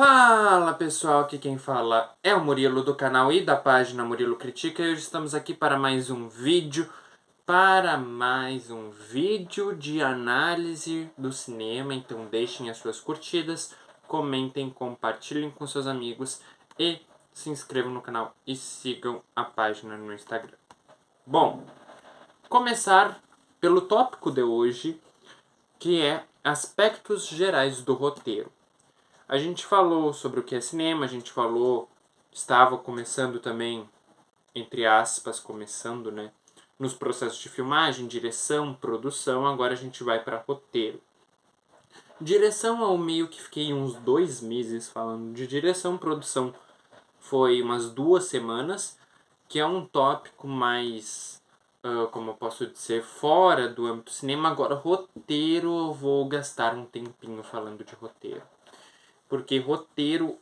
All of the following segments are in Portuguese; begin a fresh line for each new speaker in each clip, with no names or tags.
Fala pessoal, aqui quem fala é o Murilo do canal e da página Murilo Critica e hoje estamos aqui para mais um vídeo, de análise do cinema. Então deixem as suas curtidas, comentem, compartilhem com seus amigos e se inscrevam no canal e sigam a página no Instagram. Bom, começar pelo tópico de hoje, que é aspectos gerais do roteiro. A gente falou sobre o que é cinema, a gente falou, estava começando também, entre aspas, começando, né? Nos processos de filmagem, direção, produção, agora a gente vai para roteiro. Direção eu meio que fiquei uns 2 meses falando de direção, produção foi umas 2 semanas, que é um tópico mais, como eu posso dizer, fora do âmbito cinema. Agora roteiro eu vou gastar um tempinho falando de roteiro. Porque roteiro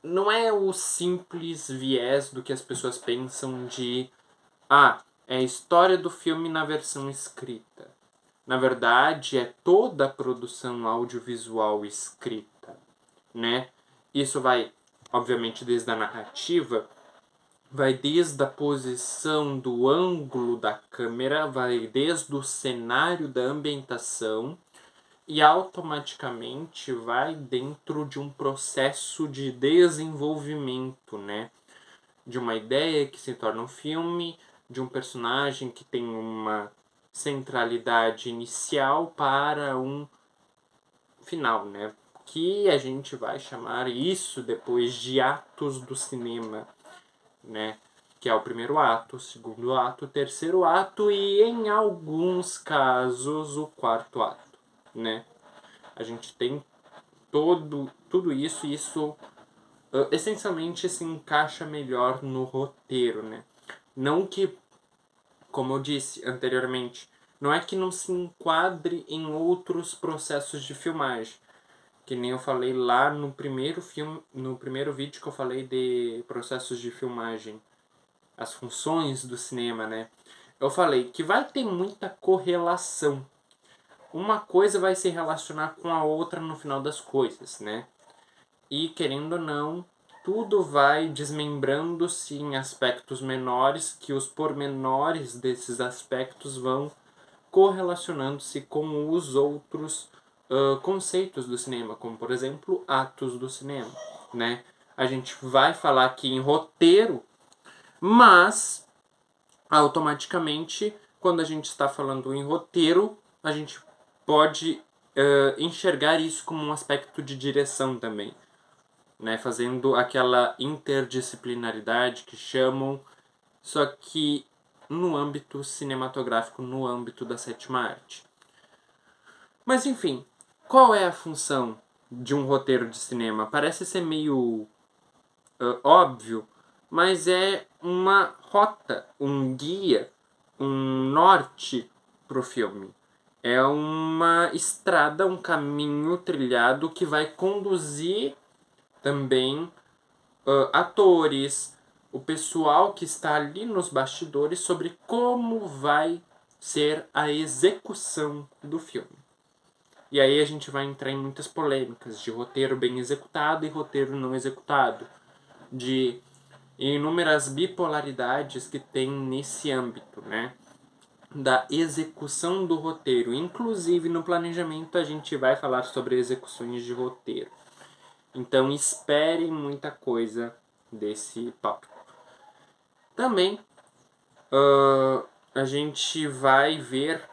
não é o simples viés do que as pessoas pensam de é a história do filme na versão escrita. Na verdade, é toda a produção audiovisual escrita, né? Isso vai, obviamente, desde a narrativa, vai desde a posição do ângulo da câmera, vai desde o cenário da ambientação, e automaticamente vai dentro de um processo de desenvolvimento, né? De uma ideia que se torna um filme, de um personagem que tem uma centralidade inicial para um final, né? Que a gente vai chamar isso depois de atos do cinema, né? Que é o primeiro ato, o segundo ato, o terceiro ato e, em alguns casos, o quarto ato, né? A gente tem tudo isso e isso essencialmente se encaixa melhor no roteiro, né? Não que, como eu disse anteriormente, não é que não se enquadre em outros processos de filmagem. Que nem eu falei lá no primeiro vídeo que eu falei de processos de filmagem, as funções do cinema, né? Eu falei que vai ter muita correlação. Uma coisa vai se relacionar com a outra no final das coisas, né? E, querendo ou não, tudo vai desmembrando-se em aspectos menores, que os pormenores desses aspectos vão correlacionando-se com os outros conceitos do cinema, como, por exemplo, atos do cinema, né? A gente vai falar aqui em roteiro, mas, automaticamente, quando a gente está falando em roteiro, a gente pode enxergar isso como um aspecto de direção também, né? Fazendo aquela interdisciplinaridade que chamam, só que no âmbito cinematográfico, no âmbito da sétima arte. Mas enfim, qual é a função de um roteiro de cinema? Parece ser meio óbvio, mas é uma rota, um guia, um norte para o filme. É uma estrada, um caminho trilhado que vai conduzir também atores, o pessoal que está ali nos bastidores sobre como vai ser a execução do filme. E aí a gente vai entrar em muitas polêmicas de roteiro bem executado e roteiro não executado, de inúmeras bipolaridades que tem nesse âmbito, né? Da execução do roteiro. Inclusive no planejamento a gente vai falar sobre execuções de roteiro. Então esperem muita coisa desse tópico. Também a gente vai ver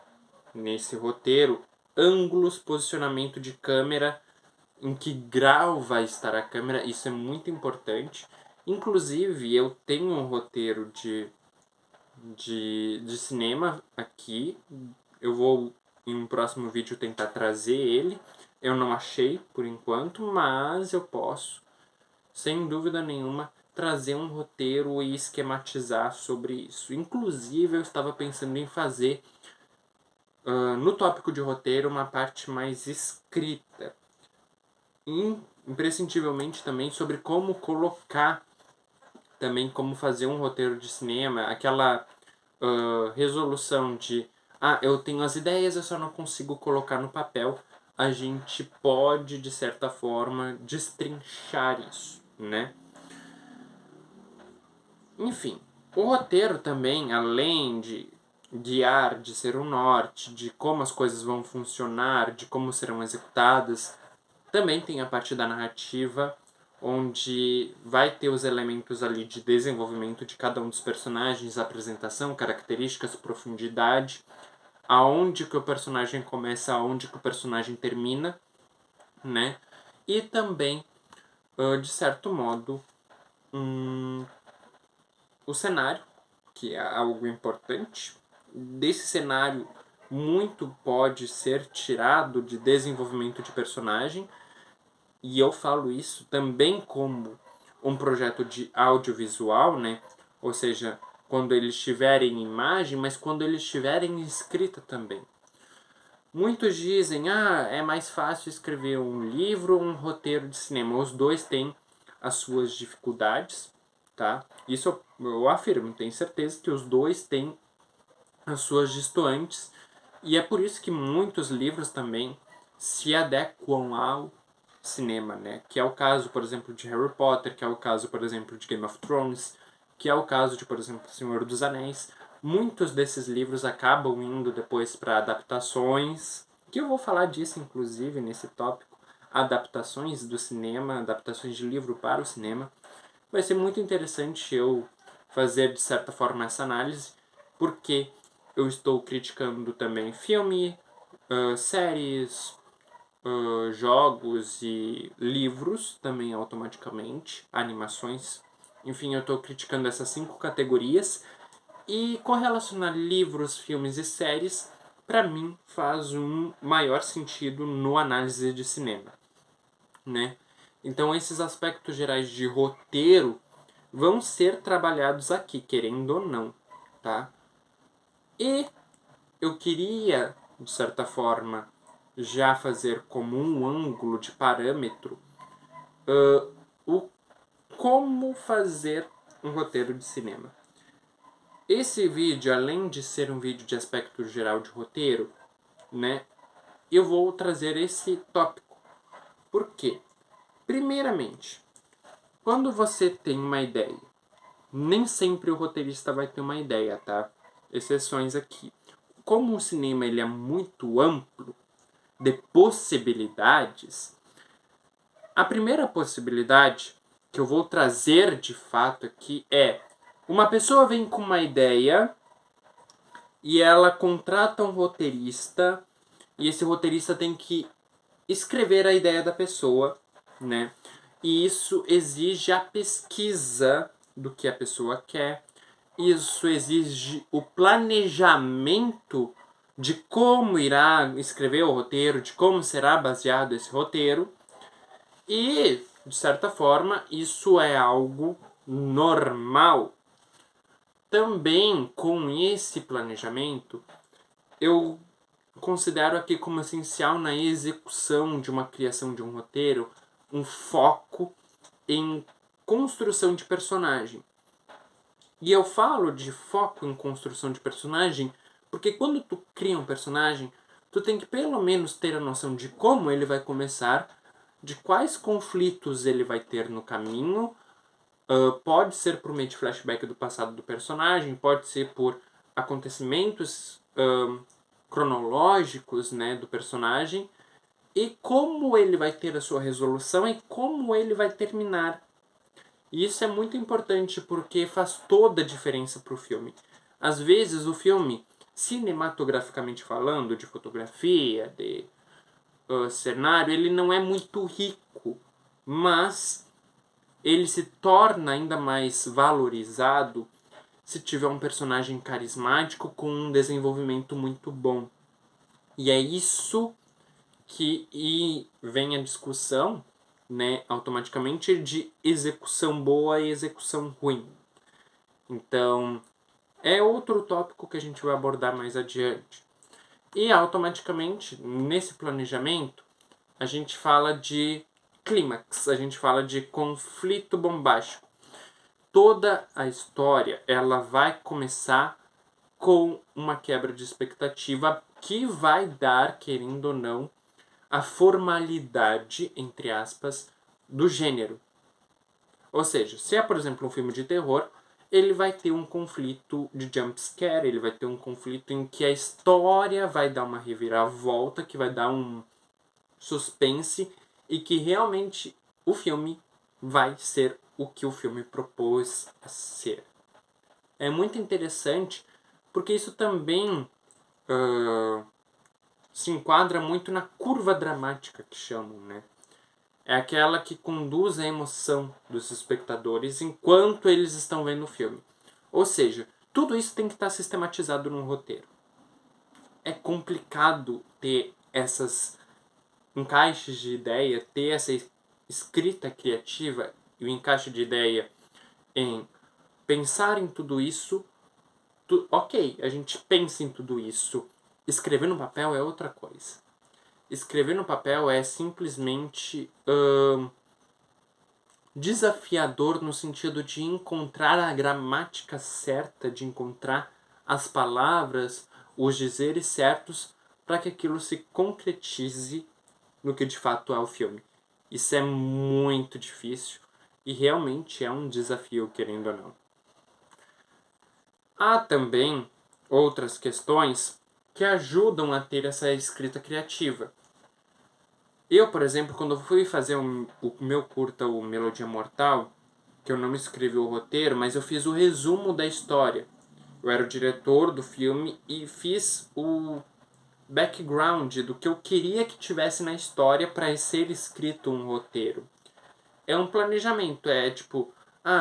nesse roteiro ângulos, posicionamento de câmera, em que grau vai estar a câmera, isso é muito importante. Inclusive eu tenho um roteiro de cinema aqui, eu vou em um próximo vídeo tentar trazer ele. Eu não achei por enquanto, mas eu posso, sem dúvida nenhuma, trazer um roteiro e esquematizar sobre isso. Inclusive, eu estava pensando em fazer, no tópico de roteiro, uma parte mais escrita. Imprescindivelmente também sobre como colocar, também como fazer um roteiro de cinema, aquela resolução de eu tenho as ideias, eu só não consigo colocar no papel. a gente pode, de certa forma, destrinchar isso, né? Enfim, o roteiro também, além de guiar, de ser o norte, de como as coisas vão funcionar, de como serão executadas, também tem a parte da narrativa, onde vai ter os elementos ali de desenvolvimento de cada um dos personagens, apresentação, características, profundidade, aonde que o personagem começa, aonde que o personagem termina, né? E também, de certo modo, o cenário, que é algo importante. Desse cenário, muito pode ser tirado de desenvolvimento de personagem, e eu falo isso também como um projeto de audiovisual, né? Ou seja, quando ele estiver em imagem, mas quando ele estiver em escrita também. Muitos dizem, é mais fácil escrever um livro ou um roteiro de cinema. Os dois têm as suas dificuldades, tá? Isso eu afirmo, tenho certeza que os dois têm as suas distantes, e é por isso que muitos livros também se adequam ao cinema, né? Que é o caso, por exemplo, de Harry Potter, que é o caso, por exemplo, de Game of Thrones, que é o caso de, por exemplo, Senhor dos Anéis. Muitos desses livros acabam indo depois para adaptações, que eu vou falar disso, inclusive, nesse tópico, adaptações do cinema, adaptações de livro para o cinema. Vai ser muito interessante eu fazer, de certa forma, essa análise, porque eu estou criticando também filme, séries, jogos e livros também automaticamente, animações. Enfim, eu estou criticando essas 5 categorias. E correlacionar livros, filmes e séries, para mim, faz um maior sentido no análise de cinema, né? Então, esses aspectos gerais de roteiro vão ser trabalhados aqui, querendo ou não, tá? E eu queria, de certa forma, já fazer como um ângulo de parâmetro o como fazer um roteiro de cinema. Esse vídeo, além de ser um vídeo de aspecto geral de roteiro, né, eu vou trazer esse tópico. Por quê? Primeiramente, quando você tem uma ideia, nem sempre o roteirista vai ter uma ideia, tá? Exceções aqui. Como o cinema ele é muito amplo de possibilidades, a primeira possibilidade que eu vou trazer de fato aqui é uma pessoa vem com uma ideia e ela contrata um roteirista e esse roteirista tem que escrever a ideia da pessoa, né? E isso exige a pesquisa do que a pessoa quer. Isso exige o planejamento de como irá escrever o roteiro, de como será baseado esse roteiro. E, de certa forma, isso é algo normal. Também com esse planejamento, eu considero aqui como essencial na execução de uma criação de um roteiro um foco em construção de personagem. E eu falo de foco em construção de personagem porque quando tu cria um personagem, tu tem que pelo menos ter a noção de como ele vai começar, de quais conflitos ele vai ter no caminho. Pode ser por meio de flashback do passado do personagem, pode ser por acontecimentos cronológicos, né, do personagem, e como ele vai ter a sua resolução e como ele vai terminar. E isso é muito importante porque faz toda a diferença para o filme. Às vezes o filme, cinematograficamente falando, de fotografia, de cenário, ele não é muito rico, mas ele se torna ainda mais valorizado se tiver um personagem carismático com um desenvolvimento muito bom. E é isso que vem a discussão, né, automaticamente de execução boa e execução ruim. Então, é outro tópico que a gente vai abordar mais adiante. E automaticamente, nesse planejamento, a gente fala de clímax, a gente fala de conflito bombástico. Toda a história, ela vai começar com uma quebra de expectativa que vai dar, querendo ou não, a formalidade, entre aspas, do gênero. Ou seja, se é, por exemplo, um filme de terror, ele vai ter um conflito de jumpscare, ele vai ter um conflito em que a história vai dar uma reviravolta, que vai dar um suspense e que realmente o filme vai ser o que o filme propôs a ser. É muito interessante porque isso também se enquadra muito na curva dramática que chamam, né? É aquela que conduz a emoção dos espectadores enquanto eles estão vendo o filme. Ou seja, tudo isso tem que estar sistematizado num roteiro. É complicado ter esses encaixes de ideia, ter essa escrita criativa e o encaixe de ideia em pensar em tudo isso. Ok, a gente pensa em tudo isso. Escrever no papel é outra coisa. Escrever no papel é simplesmente desafiador no sentido de encontrar a gramática certa, de encontrar as palavras, os dizeres certos para que aquilo se concretize no que de fato é o filme. Isso é muito difícil e realmente é um desafio, querendo ou não. Há também outras questões que ajudam a ter essa escrita criativa. Eu, por exemplo, quando fui fazer o meu curta, o Melodia Mortal, que eu não escrevi o roteiro, mas eu fiz o resumo da história. Eu era o diretor do filme e fiz o background do que eu queria que tivesse na história para ser escrito um roteiro. É um planejamento, é tipo,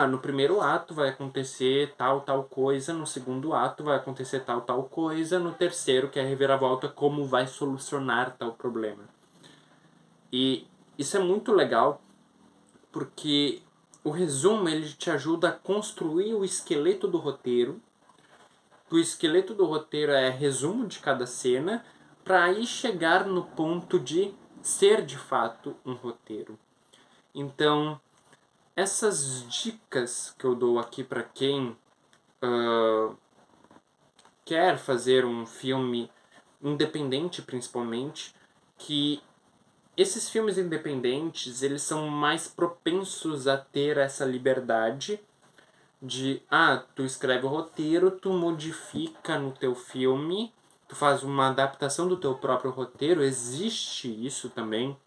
no primeiro ato vai acontecer tal coisa, no segundo ato vai acontecer tal coisa, no terceiro, que é a reviravolta, como vai solucionar tal problema. E isso é muito legal, porque o resumo ele te ajuda a construir o esqueleto do roteiro. O esqueleto do roteiro é resumo de cada cena, para aí chegar no ponto de ser de fato um roteiro. Então, essas dicas que eu dou aqui para quem quer fazer um filme independente, principalmente, que esses filmes independentes, eles são mais propensos a ter essa liberdade de, tu escreve o roteiro, tu modifica no teu filme, tu faz uma adaptação do teu próprio roteiro, existe isso também,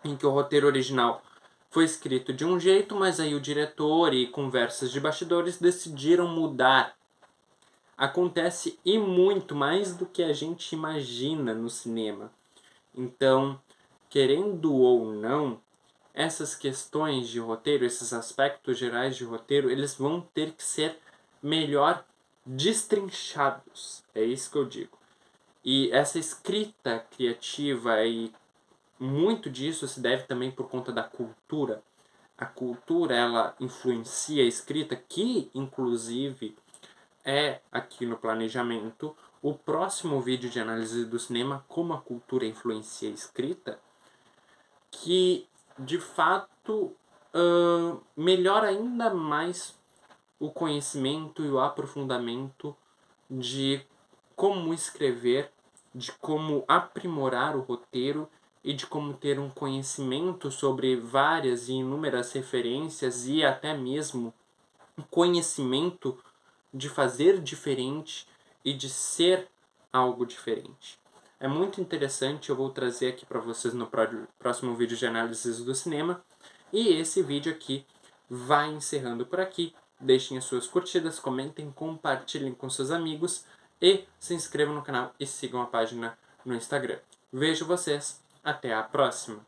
em que o roteiro original foi escrito de um jeito, mas aí o diretor e conversas de bastidores decidiram mudar. Acontece e muito mais do que a gente imagina no cinema. Então, querendo ou não, essas questões de roteiro, esses aspectos gerais de roteiro, eles vão ter que ser melhor destrinchados. É isso que eu digo. E essa escrita criativa e muito disso se deve também por conta da cultura. A cultura, ela influencia a escrita, que inclusive é aqui no planejamento o próximo vídeo de análise do cinema, como a cultura influencia a escrita, que de fato melhora ainda mais o conhecimento e o aprofundamento de como escrever, de como aprimorar o roteiro e de como ter um conhecimento sobre várias e inúmeras referências e até mesmo um conhecimento de fazer diferente e de ser algo diferente. É muito interessante, eu vou trazer aqui para vocês no próximo vídeo de análise do cinema. E esse vídeo aqui vai encerrando por aqui. Deixem as suas curtidas, comentem, compartilhem com seus amigos e se inscrevam no canal e sigam a página no Instagram. Vejo vocês, até a próxima!